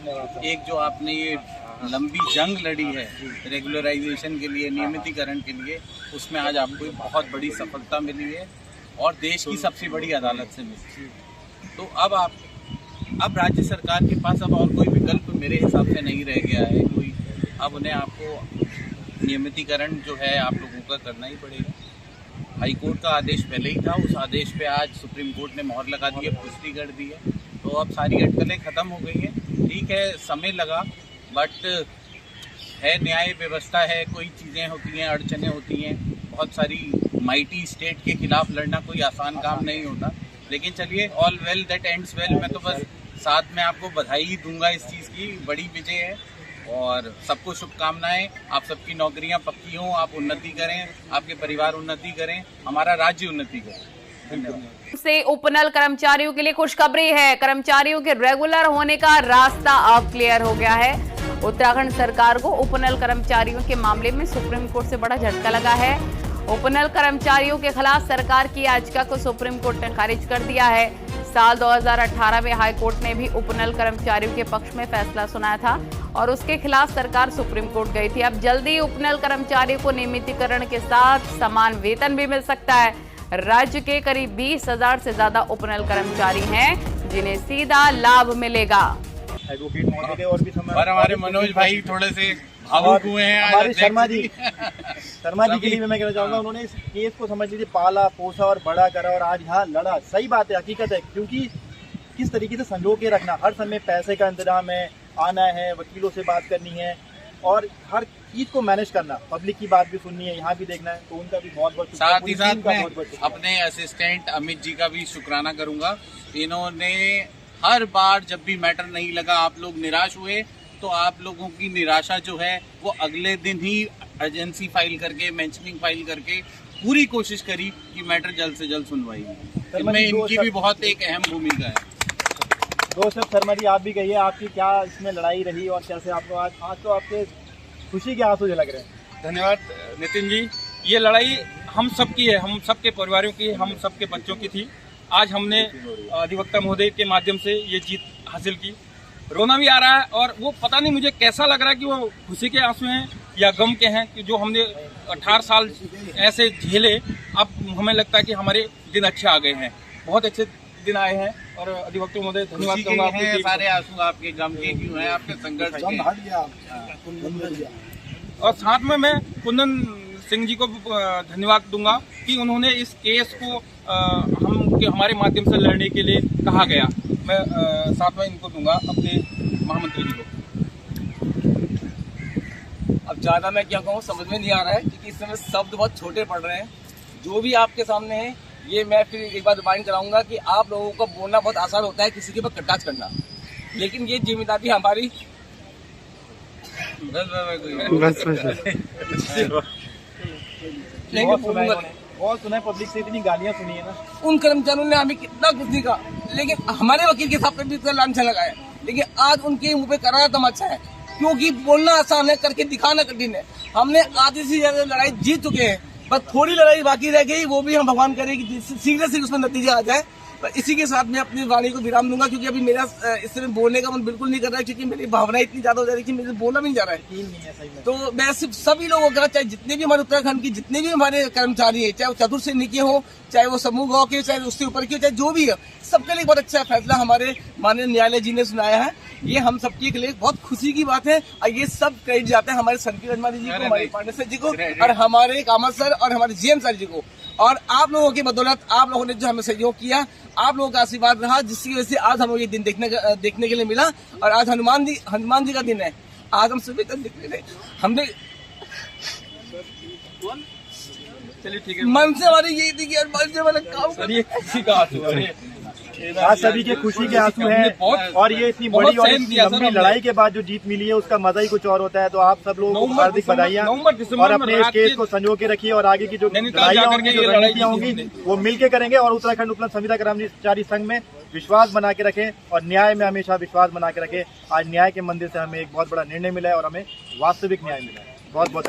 एक जो आपने ये लंबी जंग लड़ी है रेगुलराइजेशन के लिए, नियमितीकरण के लिए, उसमें आज आपको एक बहुत बड़ी सफलता मिली है और देश की सबसे बड़ी अदालत से मिली। तो अब राज्य सरकार के पास अब और कोई विकल्प मेरे हिसाब से नहीं रह गया है कोई। अब उन्हें आपको नियमितीकरण जो है आप लोगों का करना ही पड़ेगा। हाई कोर्ट का आदेश पहले ही था, उस आदेश पे आज सुप्रीम कोर्ट ने मोहर लगा दी है, पुष्टि कर दी है, तो अब सारी अटकलें खत्म हो गई हैं। ठीक है, समय लगा, बट है, न्याय व्यवस्था है, कोई चीज़ें होती हैं, अड़चनें होती हैं, बहुत सारी माइटी स्टेट के खिलाफ लड़ना कोई आसान काम नहीं होता। लेकिन चलिए, all well that ends well. मैं तो बस साथ में आपको बधाई दूंगा इस चीज़ की, बड़ी विजय है और सबको शुभकामनाएं। आप सबकी नौकरियां पक्की हों, आप उन्नति करें, आपके परिवार उन्नति करें, हमारा राज्य उन्नति करे। धन्यवाद। से उपनल कर्मचारियों के लिए खुशखबरी है। कर्मचारियों के रेगुलर होने का रास्ता अब क्लियर हो गया है। उत्तराखंड सरकार को उपनल कर्मचारियों के मामले में सुप्रीम कोर्ट से बड़ा झटका लगा है। उपनल कर्मचारियों के खिलाफ सरकार की याचिका को सुप्रीम कोर्ट ने खारिज कर दिया है। साल 2018 में हाई कोर्ट ने भी उपनल कर्मचारियों के पक्ष में फैसला सुनाया था और उसके खिलाफ सरकार सुप्रीम कोर्ट गई थी। अब जल्दी उपनल कर्मचारियों को नियमितीकरण के साथ समान वेतन भी मिल सकता है। राज्य के करीब 20,000 से ज्यादा उपनल कर्मचारी हैं जिन्हें सीधा लाभ मिलेगा। एडवोकेट महोदय और भी हमारे मनोज भाई थोड़े से भावुक हुए हैं। हमारे शर्मा जी के लिए मैं कहना चाहूंगा, उन्होंने इस केस को समझ लीजिए पाला पोसा और बड़ा करा और आज यहाँ लड़ा। सही बात है, हकीकत है, क्योंकि किस तरीके से संजो के रखना, हर समय पैसे का इंतजाम है, आना है, वकीलों से बात करनी है और हर चीज को मैनेज करना, पब्लिक की बात भी सुननी है, यहाँ भी देखना है, तो उनका भी बहुत बहुत साथ ही साथ मैं अपने असिस्टेंट अमित जी का भी शुक्राना करूंगा। इन्होंने हर बार जब भी मैटर नहीं लगा, आप लोग निराश हुए, तो आप लोगों की निराशा जो है वो अगले दिन ही अर्जेंसी फाइल करके, मेंशनिंग फाइल करके पूरी कोशिश करी कि मैटर जल्द से जल्द सुनवाई हो। इनमें इनकी भी बहुत एक अहम भूमिका है। दोस्त शर्मा जी, आप भी कहिए, आपकी क्या इसमें लड़ाई रही और कैसे आपको आज तो आपके खुशी के आंसू झलक रहे हैं। धन्यवाद नितिन जी। ये लड़ाई हम सबकी है, हम सबके परिवारों की, हम सबके बच्चों की थी। आज हमने अधिवक्ता महोदय के माध्यम से ये जीत हासिल की। रोना भी आ रहा है और वो पता नहीं मुझे कैसा लग रहा है कि वो खुशी के आंसू हैं या गम के हैं कि जो हमने 18 साल ऐसे झेले, अब हमें लगता है कि हमारे दिन अच्छे आ गए हैं, बहुत अच्छे दिन आए हैं। और अधिवक्ता महोदय धन्यवाद कहूँगा आपको। सारे आंसू आपके गम के क्यों हैं, आपके संघर्ष के। और साथ में मैं कुंदन सिंह जी को धन्यवाद दूंगा कि उन्होंने इस केस को हमारे माध्यम से लड़ने के लिए कहा गया। मैं साथ में इनको दूंगा अपने महामंत्री जी को। अब ज़्यादा मैं क्या कहूँ समझ में नहीं आ रहा है, क्योंकि इस समय शब्द बहुत छोटे पड़ रहे हैं। जो भी आपके सामने है, ये मैं फिर एक बार रिमाइंड कराऊंगा कि आप लोगों को बोलना बहुत आसान होता है, किसी के ऊपर कटाच करना, लेकिन ये जिम्मेदारी हमारी बहुत सुना है, पब्लिक से इतनी गालियां सुनी है ना। उन कर्मचारियों ने हमें कितना कुछ नहीं कहा, लेकिन हमारे वकील के साथ भी लांछन लगाया, लेकिन आज उनके मुंह पे करारा तमाचा है, क्योंकि बोलना आसान है, करके दिखाना कठिन है। हमने आधी से ज्यादा लड़ाई जीत चुके हैं, बस थोड़ी लड़ाई बाकी रह गई, वो भी हम भगवान करें कि शीघ्र से उसमें नतीजा आ जाए। इसी के साथ मैं अपनी वाणी को विराम दूंगा, क्योंकि अभी मेरा इस समय बोलने का मन बिल्कुल नहीं कर रहा है, क्योंकि मेरी भावना इतनी ज्यादा हो जा रही है कि मेरे बोलना भी नहीं जा रहा है। तो मैं सिर्फ सभी लोगों का, चाहे जितने भी हमारे उत्तराखंड की जितने भी हमारे कर्मचारी है, चाहे वो चतुर्थ श्रेणी के हो, चाहे वो समूह गाँव के, चाहे उससे ऊपर के, चाहे जो भी है, सबके लिए बहुत अच्छा फैसला हमारे माननीय न्यायालय जी ने सुनाया है। ये हम सबके लिए बहुत खुशी की बात है और ये सब क्रेडिट जाते हैं हमारे संकीर्ण रजमानी जी को, हमारे पांडे सर जी को और हमारे कामत सर और हमारे जीएम सर जी को। और आप लोगों की बदौलत, आप लोगों ने जो हमें सहयोग किया, आप लोगों का आशीर्वाद रहा, जिसकी वजह से आज हमें ये दिन देखने के लिए मिला। और आज हनुमान जी का दिन है, आज हम सुबह तक दिख रहे थे, हमने चलिए ठीक है, मन से हमारी यही थी कि मन से हमारा काम करिए। खुशी का आंसू आज सभी के खुशी के आंसू हैं और ये इतनी बड़ी और लंबी लड़ाई के बाद जो जीत मिली है उसका मजा ही कुछ और होता है। तो आप सब लोगों को हार्दिक बधाइयाँ और अपने इस केस को संजो के रखिए और आगे की जो लड़ाइयाँ होंगी, जो रणनीतियाँ होंगी, वो मिलकर करेंगे और उत्तराखंड उपनल संविदा कर्मचारी संघ में विश्वास बना के रखें और न्याय में हमेशा विश्वास बना के रखें। आज न्याय के मंदिर से हमें एक बहुत बड़ा निर्णय मिला है और हमें वास्तविक न्याय मिला है। बहुत बहुत